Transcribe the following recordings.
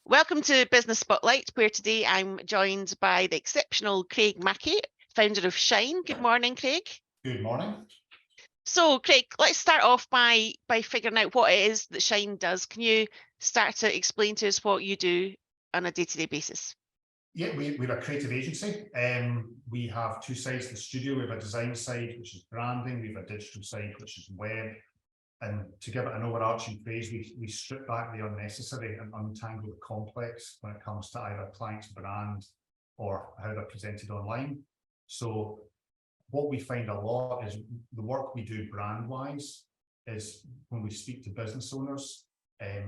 Welcome to Business Spotlight, where today I'm joined by the exceptional Craig Mackie, founder of Shine. Good morning, Craig. Good morning. So, Craig, let's start off by figuring out what it is that Shine does. Can you start to explain to us what you do on a day-to-day basis? Yeah, we're a creative agency. We have two sides to the studio. We have a design side, which is branding. We have a digital side, which is web. And to give it an overarching phrase, we strip back the unnecessary and untangle the complex when it comes to either a client's brand or how they're presented online. So what we find a lot is the work we do brand-wise is when we speak to business owners,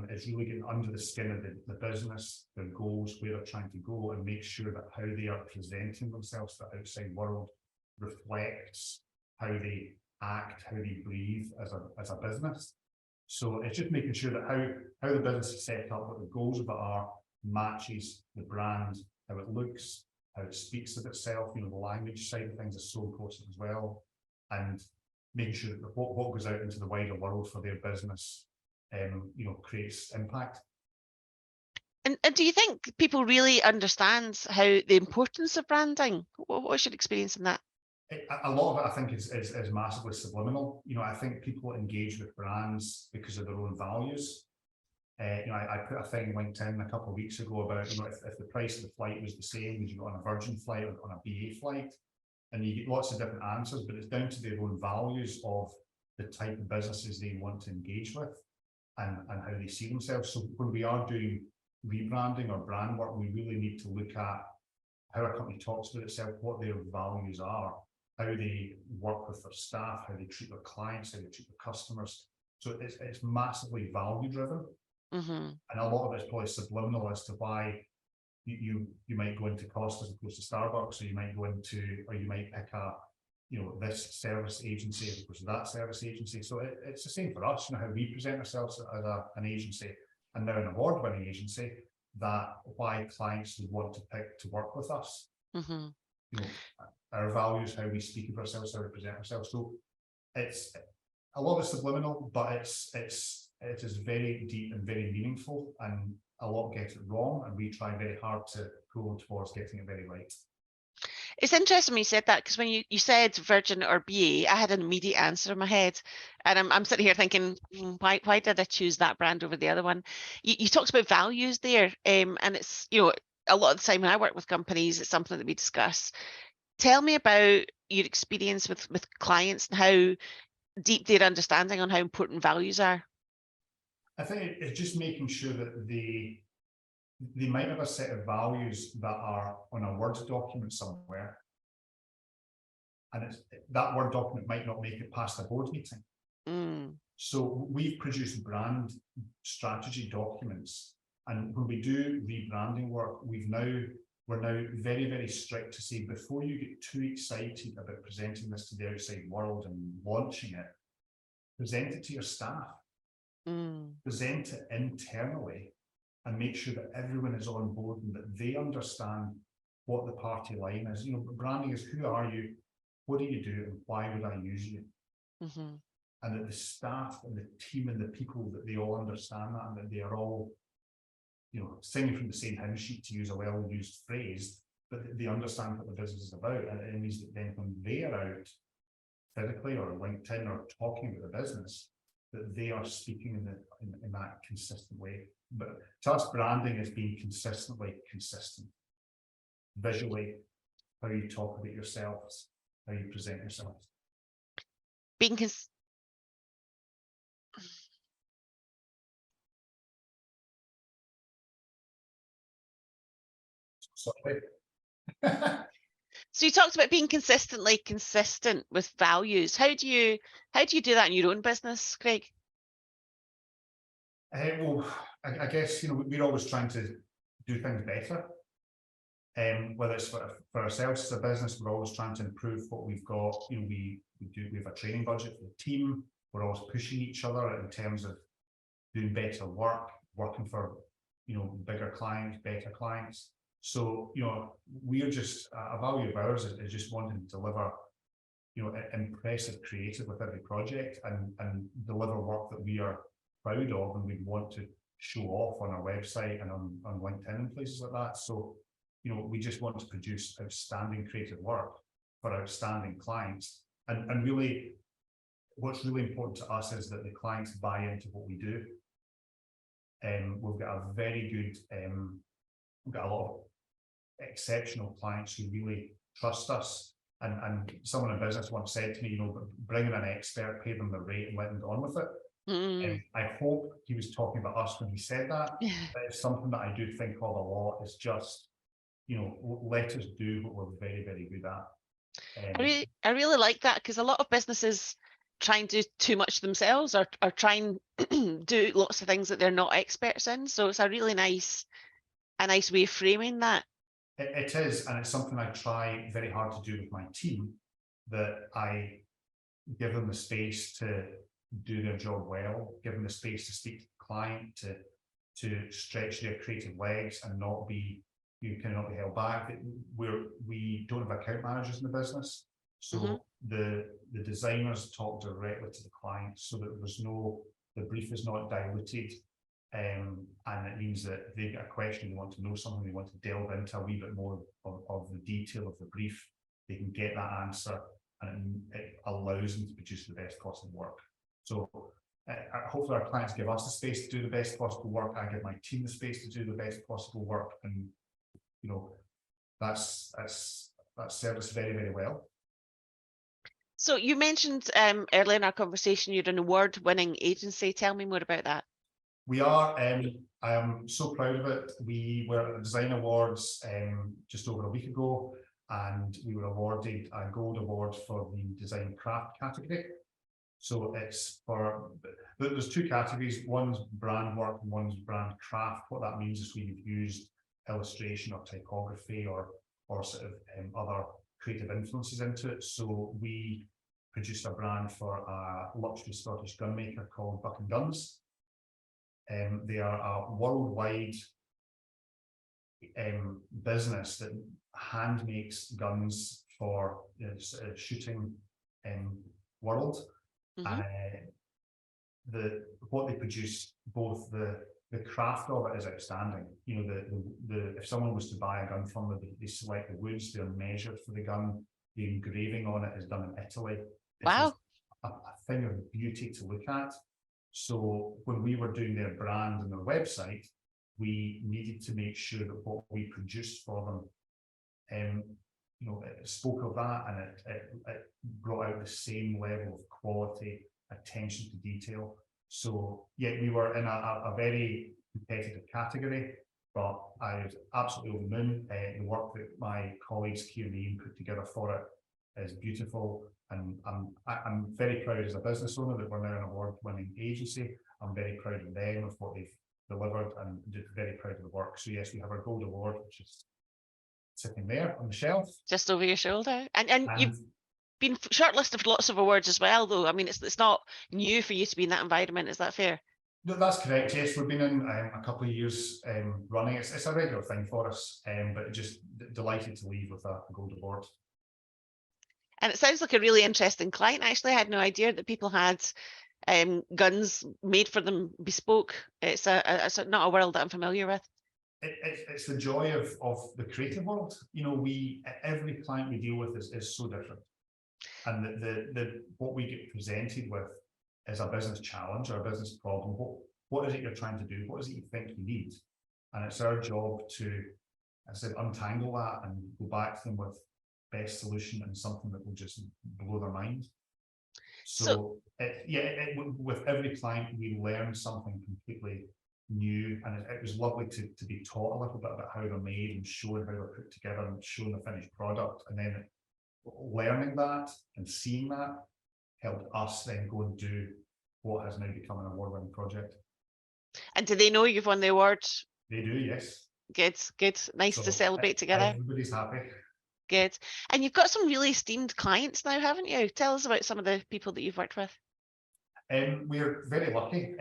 is really getting under the skin of the business, their goals, where they're trying to go, and make sure that how they are presenting themselves to the outside world reflects how they act, how they breathe as a business. So it's just making sure that how the business is set up, what the goals of it are, matches the brand, how it looks, how it speaks of itself. The language side of things is so important as well, and making sure that what goes out into the wider world for their business creates impact. And do you think people really understand how the importance of branding? What's your experience in that? A lot of it, I think, is massively subliminal. I think people engage with brands because of their own values. I put a thing on LinkedIn a couple of weeks ago about, if the price of the flight was the same, would you go on a Virgin flight or on a BA flight? And you get lots of different answers, but it's down to their own values of the type of businesses they want to engage with and how they see themselves. So when we are doing rebranding or brand work, we really need to look at how a company talks about itself, what their values are, how they work with their staff, how they treat their clients, how they treat their customers. So it's massively value driven. Mm-hmm. And a lot of it's probably subliminal as to why you might go into Costa as opposed to Starbucks, or you might pick a this service agency as opposed to that service agency. So it's the same for us, how we present ourselves as an agency, and now an award-winning agency, that why clients would want to pick to work with us. Mm-hmm. Our values, how we speak of ourselves, how we present ourselves. So it's a lot of subliminal, but it is very deep and very meaningful, and a lot get it wrong, and we try very hard to go towards getting it very right. It's interesting when you said that, because when you said Virgin or BA, I had an immediate answer in my head, and I'm sitting here thinking, why did I choose that brand over the other one? You talked about values there, and it's a lot of the time when I work with companies, it's something that we discuss. Tell me about your experience with clients and how deep their understanding on how important values are. I think it's just making sure that they might have a set of values that are on a Word document somewhere, and that Word document might not make it past a board meeting. So we've produced brand strategy documents, and when we do rebranding work, we're now very, very strict to say, before you get too excited about presenting this to the outside world and launching it, present it to your staff, present it internally, and make sure that everyone is on board and that they understand what the party line is. Branding is, who are you, what do you do, and why would I use you? Mm-hmm. And that the staff and the team and the people, that they all understand that, and that they are all, singing from the same hymn sheet, to use a well-used phrase, but they understand what the business is about. And it means that then when they are out physically or LinkedIn or talking about the business, that they are speaking in that consistent way. But to us, branding is being consistently consistent. Visually, how you talk about yourselves, how you present yourselves. Being Sorry. So you talked about being consistently consistent with values. How do you do that in your own business, Craig? Well, I guess we're always trying to do things better. Whether it's for ourselves as a business, we're always trying to improve what we've got. We have a training budget for the team. We're always pushing each other in terms of doing better work, working for bigger clients, better clients. So we're just, a value of ours is just wanting to deliver impressive creative with every project, and deliver work that we are proud of and we want to show off on our website and on LinkedIn and places like that. So, we just want to produce outstanding creative work for outstanding clients. And really, what's really important to us is that the clients buy into what we do. We've got a very good, we've got a lot of exceptional clients who really trust us. And someone in business once said to me, bring in an expert, pay them the rate and let them go on with it. Mm. I hope he was talking about us when he said that. But it's something that I do think of a lot. Is just, let us do what we're very, very good at. I really like that, because a lot of businesses try and do too much themselves, or try and do lots of things that they're not experts in. So it's a really nice way of framing that. It is, and it's something I try very hard to do with my team, that I give them the space to do their job well, give them the space to speak to the client, to stretch their creative legs and not be, cannot be held back. We don't have account managers in the business. So the designers talk directly to the clients, so that the brief is not diluted. And it means that they get a question, they want to know something, they want to delve into a wee bit more of the detail of the brief, they can get that answer, and it allows them to produce the best possible work. So hopefully our clients give us the space to do the best possible work. I give my team the space to do the best possible work, and that's served us very, very well. So you mentioned earlier in our conversation you're an award-winning agency. Tell me more about that. We are. I am so proud of it. We were at the Design Awards just over a week ago, and we were awarded a gold award for the design craft category. So it's there's two categories. One's brand work and one's brand craft. What that means is we've used illustration or typography or sort of other creative influences into it. So we produced a brand for a luxury Scottish gunmaker called Buck and Guns. They are a worldwide business that hand makes guns for shooting world. What they produce, both the craft of it is outstanding. If someone was to buy a gun from them, they select the woods, they're measured for the gun, the engraving on it is done in Italy. Wow. It's a thing of beauty to look at. So when we were doing their brand and their website, we needed to make sure that what we produced for them, it spoke of that, and it brought out the same level of quality, attention to detail. So yeah, we were in a very competitive category, but I was absolutely over the moon. The work that my colleagues Kieran and Ian put together for it is beautiful, and I'm very proud as a business owner that we're now an award-winning agency. I'm very proud of them, of what they've delivered, and very proud of the work. So yes, we have our gold award, which is sitting there on the shelf, just over your shoulder, and you've been shortlisted for lots of awards as well, though. I mean, it's not new for you to be in that environment. Is that fair? No, that's correct. Yes, we've been in a couple of years running. It's a regular thing for us, but just delighted to leave with a gold award. And it sounds like a really interesting client. Actually, I had no idea that people had guns made for them bespoke. It's not a world that I'm familiar with. It's the joy of the creative world. Every client we deal with is so different, and the what we get presented with is a business challenge or a business problem. What is it you're trying to do? What is it you think you need? And it's our job to, as I said, untangle that and go back to them with best solution and something that will just blow their mind. So with every client, we learn something completely new, and it was lovely to be taught a little bit about how they're made and showing how they're put together and showing the finished product, and then learning that and seeing that helped us then go and do what has now become an award-winning project. And do they know you've won the award? They do, yes. Good. Nice to celebrate together. Everybody's happy. Good. And you've got some really esteemed clients now, haven't you? Tell us about some of the people that you've worked with. We're very lucky.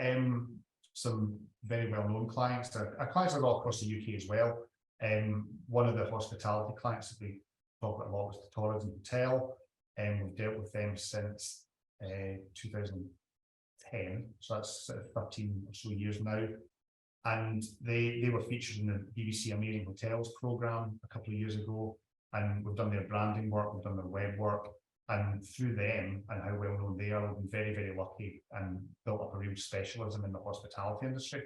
Some very well-known clients. Our clients are all across the UK as well. One of the hospitality clients that we talk about a lot was the Torres Hotel, and we've dealt with them since 2010, so that's 13 or so years now. And they were featured in the BBC Amazing Hotels programme a couple of years ago, and we've done their branding work, we've done their web work, and through them and how well known they are, we've been very, very lucky and built up a real specialism in the hospitality industry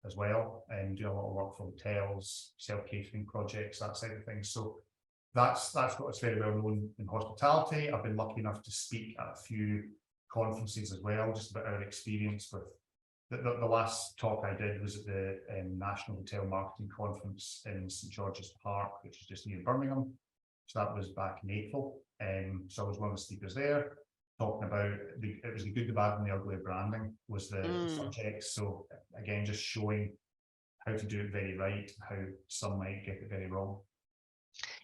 as well, and do a lot of work for hotels, self-catering projects, that side of things. So that's got us very well known in hospitality. I've been lucky enough to speak at a few conferences as well, just about our experience with the last talk I did was at the National Hotel Marketing Conference in St George's Park, which is just near Birmingham. So that was back in April. So I was one of the speakers there, talking about it was the good, the bad, and the ugly of branding was the subject. So again, just showing how to do it very right, how some might get it very wrong.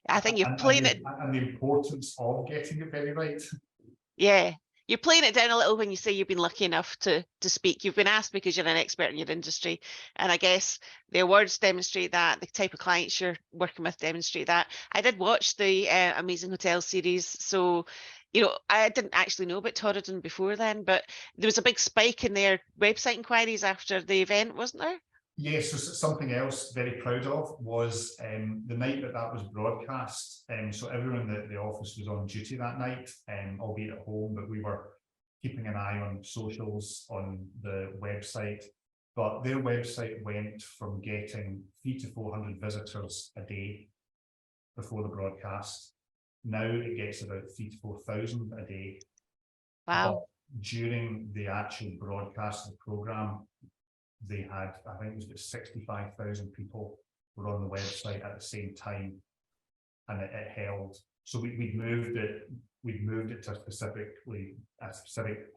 I think you're playing it, and the importance of getting it very right. yeah. You're playing it down a little when you say you've been lucky enough to speak. You've been asked because you're an expert in your industry. And I guess the awards demonstrate that, the type of clients you're working with demonstrate that. I did watch the Amazing Hotel series. So, you know, I didn't actually know about Torridon before then, but there was a big spike in their website inquiries after the event, wasn't there? Yes, so something else very proud of was the night that was broadcast. So everyone in the office was on duty that night, albeit at home, but we were keeping an eye on socials, on the website. But their website went from getting 300 to 400 visitors a day before the broadcast. Now it gets about 3,000 to 4,000 a day. Wow. But during the actual broadcast of the programme, they had, I think it was about 65,000 people were on the website at the same time, and it held. So we'd moved it to a specific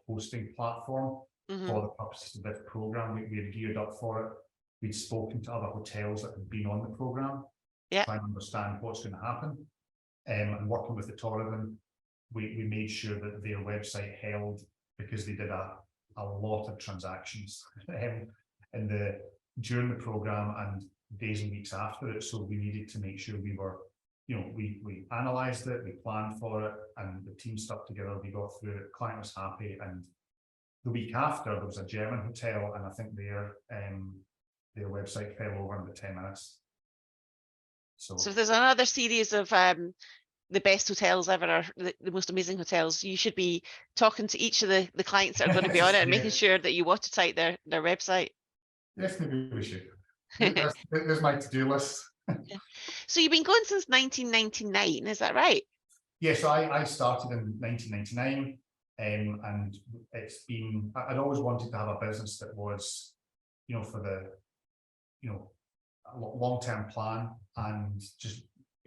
hosting platform for the purposes of this program. We had geared up for it. We'd spoken to other hotels that had been on the program, trying to understand what's going to happen, and working with the Torridon, we made sure that their website held, because they did a lot of transactions during the program and days and weeks after it. So we needed to make sure we were, we analysed it, we planned for it, and the team stuck together. We got through it. Client was happy, and the week after there was a German hotel, and I think their website fell over in about 10 minutes. So there's another series of the best hotels ever, or the most amazing hotels. You should be talking to each of the clients that are going to be on it and making sure that you watertight their website. Yes, maybe we should. There's my to-do list. So you've been going since 1999, is that right? Yes, so I started in 1999, and it's been, I'd always wanted to have a business that was, for the, long-term plan, and just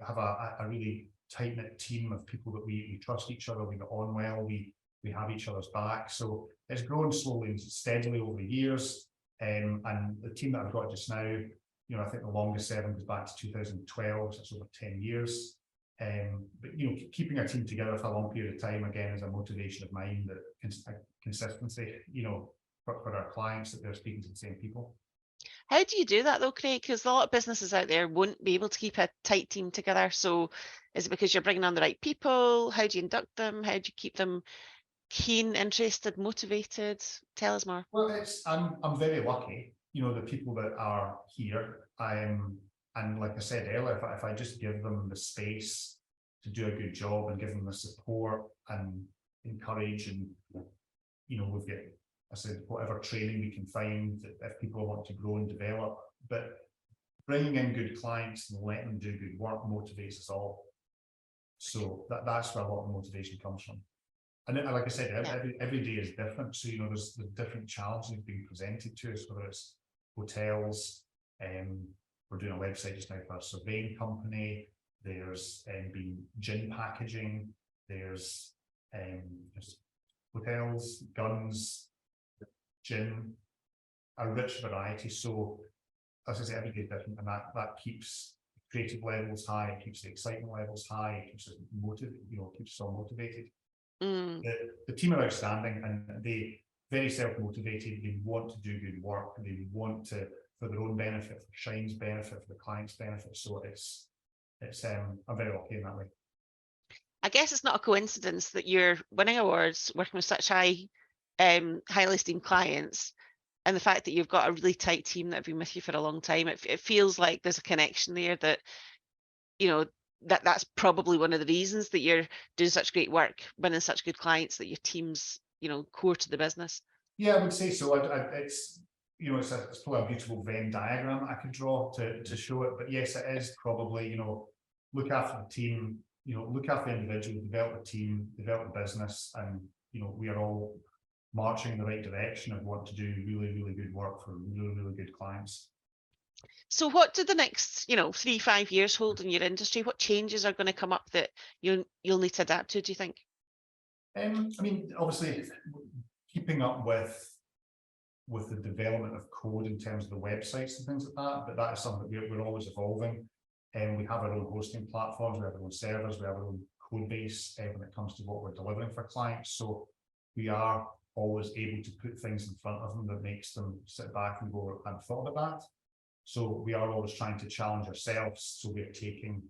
have a really tight-knit team of people that we trust each other, we get on well, we have each other's back. So it's grown slowly and steadily over the years. And the team that I've got just now, I think the longest serving goes back to 2012, so it's over 10 years. But keeping a team together for a long period of time, again, is a motivation of mine, that consistency, for our clients, that they're speaking to the same people. How do you do that though, Craig? Because a lot of businesses out there won't be able to keep a tight team together. So is it because you're bringing on the right people? How do you induct them? How do you keep them keen, interested, motivated? Tell us more. Well, I'm very lucky, the people that are here. And like I said earlier, if I just give them the space to do a good job and give them the support and encourage, and we've got, I said, whatever training we can find, if people want to grow and develop, but bringing in good clients and letting them do good work motivates us all. So that's where a lot of motivation comes from. And like I said, every day is different. So, there's the different challenges being presented to us, whether it's hotels, we're doing a website just now for a surveying company, there's been gin packaging, there's hotels, guns, gin, a rich variety. So as I say, every day is different, and that keeps creative levels high, it keeps the excitement levels high, it keeps us motivated, keeps us all motivated. The team are outstanding, and they very self-motivated. They want to do good work. They want to, for their own benefit, for Shine's benefit, for the client's benefit. So it's I'm very lucky in that way. I guess it's not a coincidence that you're winning awards, working with such highly esteemed clients, And the fact that you've got a really tight team that have been with you for a long time, it feels like there's a connection there that, you know, that's probably one of the reasons that you're doing such great work, winning such good clients, that your team's, you know, core to the business. Yeah, I would say so. It's, you know, it's probably a beautiful Venn diagram I could draw to show it. But yes, it is probably, you know, look after the team, you know, look after the individual, develop the team, develop the business, and you know, we are all marching in the right direction and want to do really, really good work for really, really good clients. So what do the next, you know, 3, 5 years hold in your industry? What changes are going to come up that you'll need to adapt to, do you think? I mean, obviously, keeping up with the development of code in terms of the websites and things like that, but that is something that we're always evolving. And we have our own hosting platforms, we have our own servers, we have our own code base when it comes to what we're delivering for clients. So we are always able to put things in front of them that makes them sit back and go, I've thought about that. So we are always trying to challenge ourselves. So we're taking,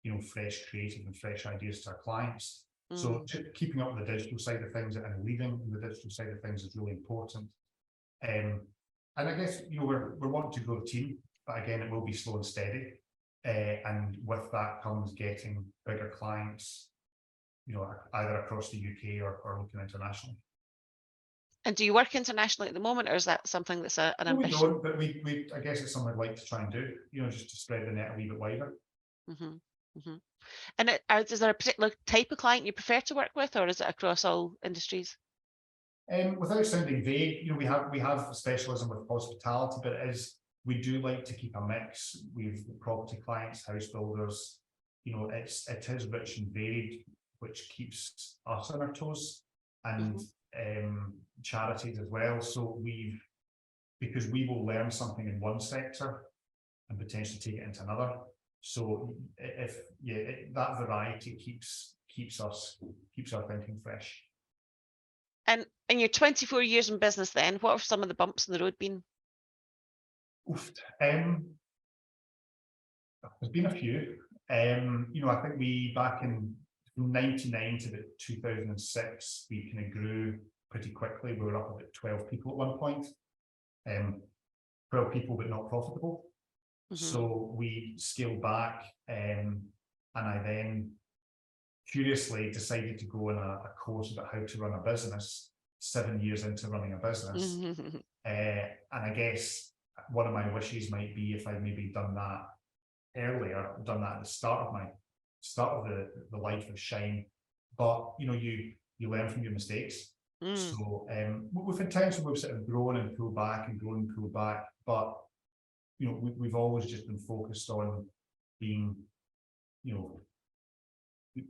you know, fresh creative and fresh ideas to our clients. So keeping up with the digital side of things and leading the digital side of things is really important. And I guess, you know, we're wanting to grow the team, but again, it will be slow and steady. And with that comes getting bigger clients, you know, either across the UK or looking internationally. And do you work internationally at the moment, or is that something that's an No, we ambition? don't, but we I guess it's something I'd like to try and do, you know, just to spread the net a wee bit wider. Hmm. Hmm. And is there a particular type of client you prefer to work with, or is it across all industries? Without sounding vague, you know, we have a specialism with hospitality, but we do like to keep a mix. We've property clients, house builders, you know, it is rich and varied, which keeps us on our toes, and charities as well. So because we will learn something in one sector and potentially take it into another. So that variety keeps our thinking fresh. And in your 24 years in business then, what have some of the bumps in the road been? Oof. There's been a few. You know, I think we back in 99 to about 2006, we kind of grew pretty quickly. We were up about 12 people at one point. 12 people, but not profitable. So we scaled back, and I then curiously decided to go on a course about how to run a business 7 years into running a business. And I guess one of my wishes might be if I'd maybe done that earlier, done that at the start of the life of Shine. But you know, you learn from your mistakes. So we've had times when we've sort of grown and pulled back and grown and pulled back, but you know, we've always just been focused on being, you know,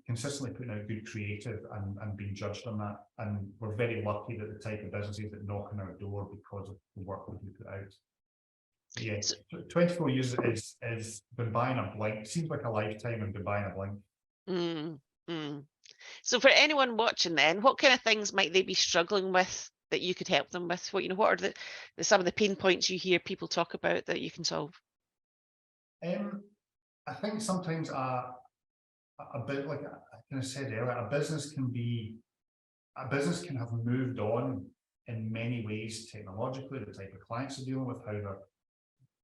consistently putting out good creative and being judged on that. And we're very lucky that the type of businesses that knock on our door because of the work that we put out. Yeah, So, 24 years is been by in a blink. Seems like a lifetime and been by in a blink. mm, mm. So for anyone watching then, what kind of things might they be struggling with that you could help them with? What are some of the pain points you hear people talk about that you can solve? I think sometimes a bit like I kind of said earlier, a business can have moved on in many ways technologically, the type of clients they're dealing with,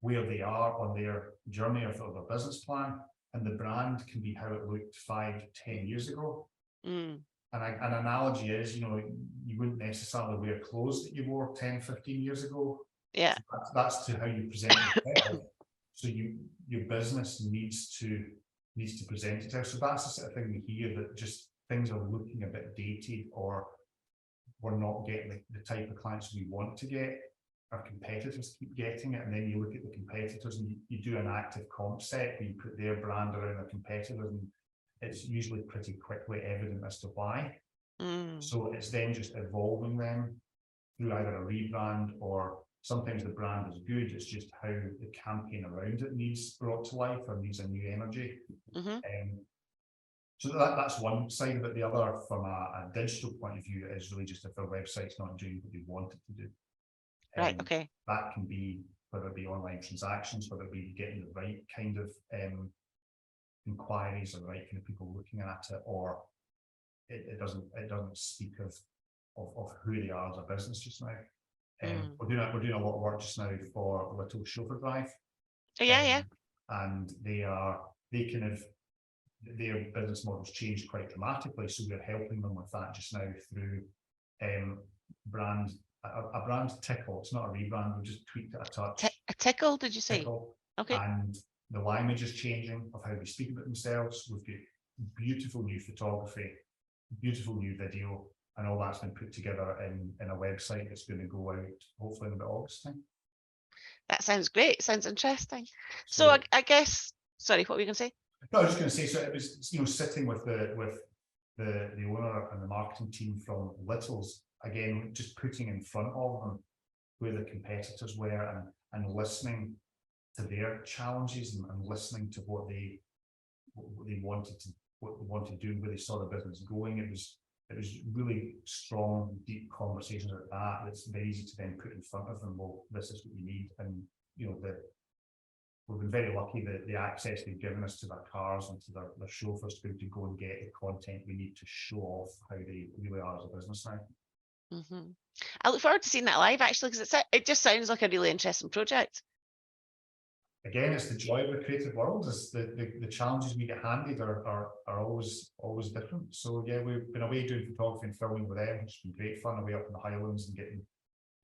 where they are on their journey of their business plan, and the brand can be how it looked 5-10 years ago. And an analogy is, you know, you wouldn't necessarily wear clothes that you wore 10-15 years ago. Yeah. So that's to how you present yourself. So your business needs to present itself. So that's the sort of thing we hear, that just things are looking a bit dated, or we're not getting the type of clients we want to get. Our competitors keep getting it, and then you look at the competitors and you do an active comp set where you put their brand around their competitors, and it's usually pretty quickly evident as to why. So it's then just evolving them through either a rebrand, or sometimes the brand is good, it's just how the campaign around it needs brought to life or needs a new energy. So that's one side of it. The other, from a digital point of view, is really just if their website's not doing what they want it to do. Right. Okay. That can be whether it be online transactions, whether it be getting the right kind of inquiries or the right kind of people looking at it, or it doesn't speak of who they are as a business just now. We're doing a lot of work just now for Little Chauffeur Drive. Oh, yeah. And their business models changed quite dramatically. So we're helping them with that just now through a brand Tickle. It's not a rebrand, we just tweaked it a touch. A Tickle, did you say? Tickle. Okay. And the language is changing of how they speak about themselves. We've got beautiful new photography, beautiful new video, and all that's been put together in a website that's going to go out hopefully in about August time. That sounds great. Sounds interesting. So I guess, sorry, what were you going to say? No, I was just going to say, so it was, sitting with the owner and the marketing team from Little's, again, just putting in front of them where the competitors were and listening to their challenges and listening to what they wanted to do, where they saw the business going. It was really strong, deep conversations like that. It's very easy to then put in front of them, well, this is what you need. And we've been very lucky that the access they've given us to their cars and to their chauffeurs to be able to go and get the content we need to show off how they really are as a business now. I look forward to seeing that live, actually, because it just sounds like a really interesting project. Again, it's the joy of the creative world. Is the challenges we get handed are always different. So yeah, we've been away doing photography and filming with them, which has been great fun, away up in the Highlands and getting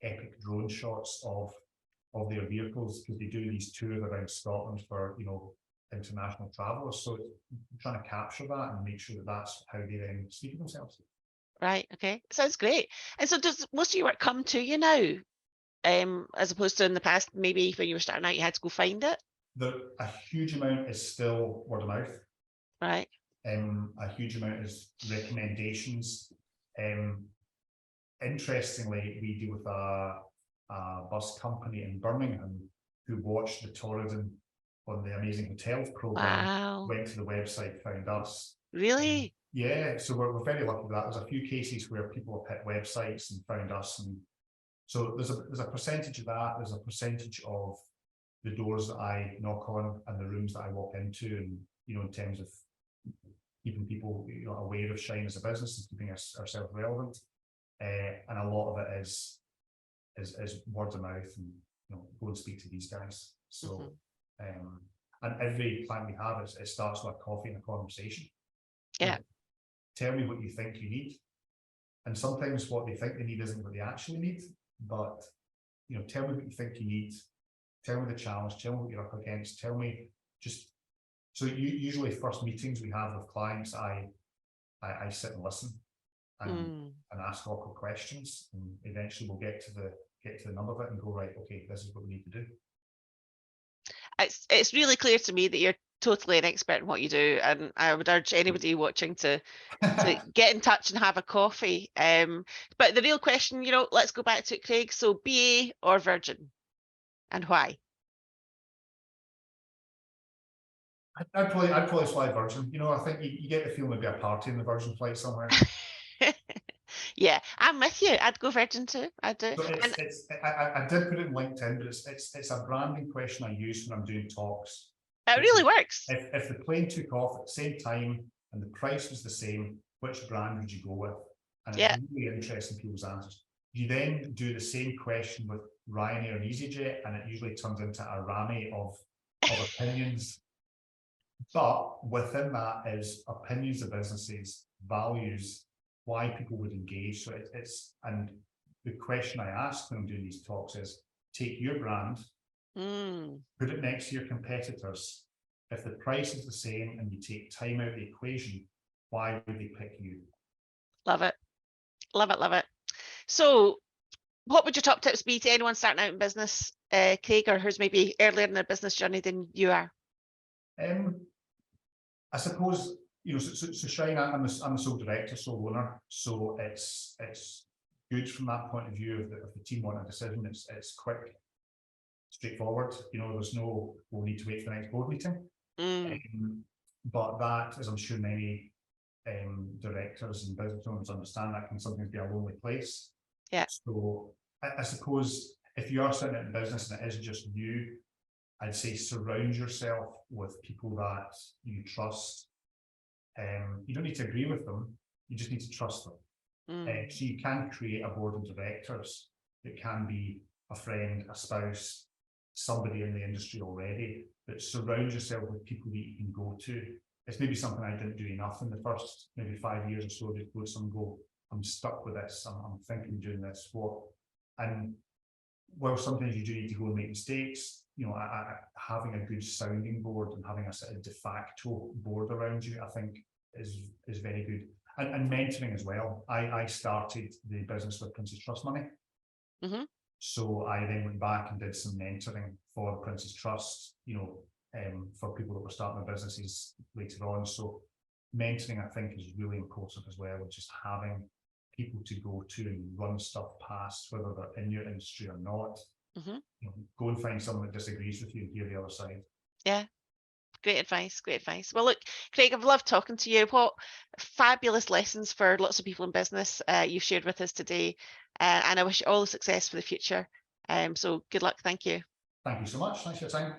epic drone shots of their vehicles, because they do these tours around Scotland for international travellers. So it's trying to capture that and make sure that that's how they then speak of themselves. Right. Okay. Sounds great. And so does most of your work come to you now? As opposed to in the past, maybe when you were starting out, you had to go find it? A huge amount is still word of mouth. Right. A huge amount is recommendations. Interestingly, we deal with a bus company in Birmingham who watched the tourism on the Amazing Hotels program. Wow. Went to the website, found us. Really? Yeah, so we're very lucky with that. There's a few cases where people have hit websites and found us, and so there's a percentage of that. There's a percentage of the doors that I knock on and the rooms that I walk into, and in terms of keeping people aware of Shine as a business and keeping ourselves relevant. And a lot of it is word of mouth and go and speak to these guys. So and every client we have, it starts with a coffee and a conversation. Yeah. Tell me what you think you need. And sometimes what they think they need isn't what they actually need. But tell me what you think you need. Tell me the challenge. Tell me what you're up against. Tell me just. So usually first meetings we have with clients, I sit and listen and ask awkward questions, and eventually we'll get to the nub of it and go, right, okay, this is what we need to do. It's really clear to me that you're totally an expert in what you do, and I would urge anybody watching to get in touch and have a coffee. But the real question, let's go back to it, Craig. So BA or Virgin, and why? I'd probably fly Virgin. I think you get the feeling there'd be a party in the Virgin flight somewhere. Yeah, I'm with you. I'd go Virgin too. I do. So I did put it in LinkedIn, but it's a branding question I use when I'm doing talks. It really works. If the plane took off at the same time and the price was the same, which brand would you go with? And it's really interesting people's answers. You then do the same question with Ryanair and EasyJet, and it usually turns into a array of opinions. But within that is opinions of businesses, values, why people would engage. So and the question I ask when I'm doing these talks is, take your brand, put it next to your competitors. If the price is the same and you take time out of the equation, why would they pick you? Love it. Love it. Love it. So what would your top tips be to anyone starting out in business, Craig, or who's maybe earlier in their business journey than you are? I suppose, so Shine, I'm the sole director, sole owner. So it's good from that point of view of the team want a decision. It's quick, straightforward. There's no, we'll need to wait for the next board meeting. But that, as I'm sure many directors and business owners understand, that can sometimes be a lonely place. Yeah. So I suppose if you are sitting in business and it is just you, I'd say surround yourself with people that you trust. You don't need to agree with them, you just need to trust them. So you can create a board of directors It can be a friend, a spouse, somebody in the industry already, but surround yourself with people that you can go to. It's maybe something I didn't do enough in the first maybe 5 years or so before some go, I'm stuck with this, I'm thinking doing this, what, and well, sometimes you do need to go and make mistakes, you know, having a good sounding board and having a sort of de facto board around you, I think is very good. And mentoring as well. I started the business with Prince's Trust money. Mm-hmm. So I then went back and did some mentoring for Prince's Trust, you know, for people that were starting their businesses later on. So mentoring, I think, is really important as well, just having people to go to and run stuff past, whether they're in your industry or not. Mm-hmm. You know, go and find someone that disagrees with you and hear the other side. Yeah. Great advice. Great advice. Well, look, Craig, I've loved talking to you. What fabulous lessons for lots of people in business you've shared with us today. And I wish you all the success for the future. So good luck. Thank you. Thank you so much. Thanks for your time.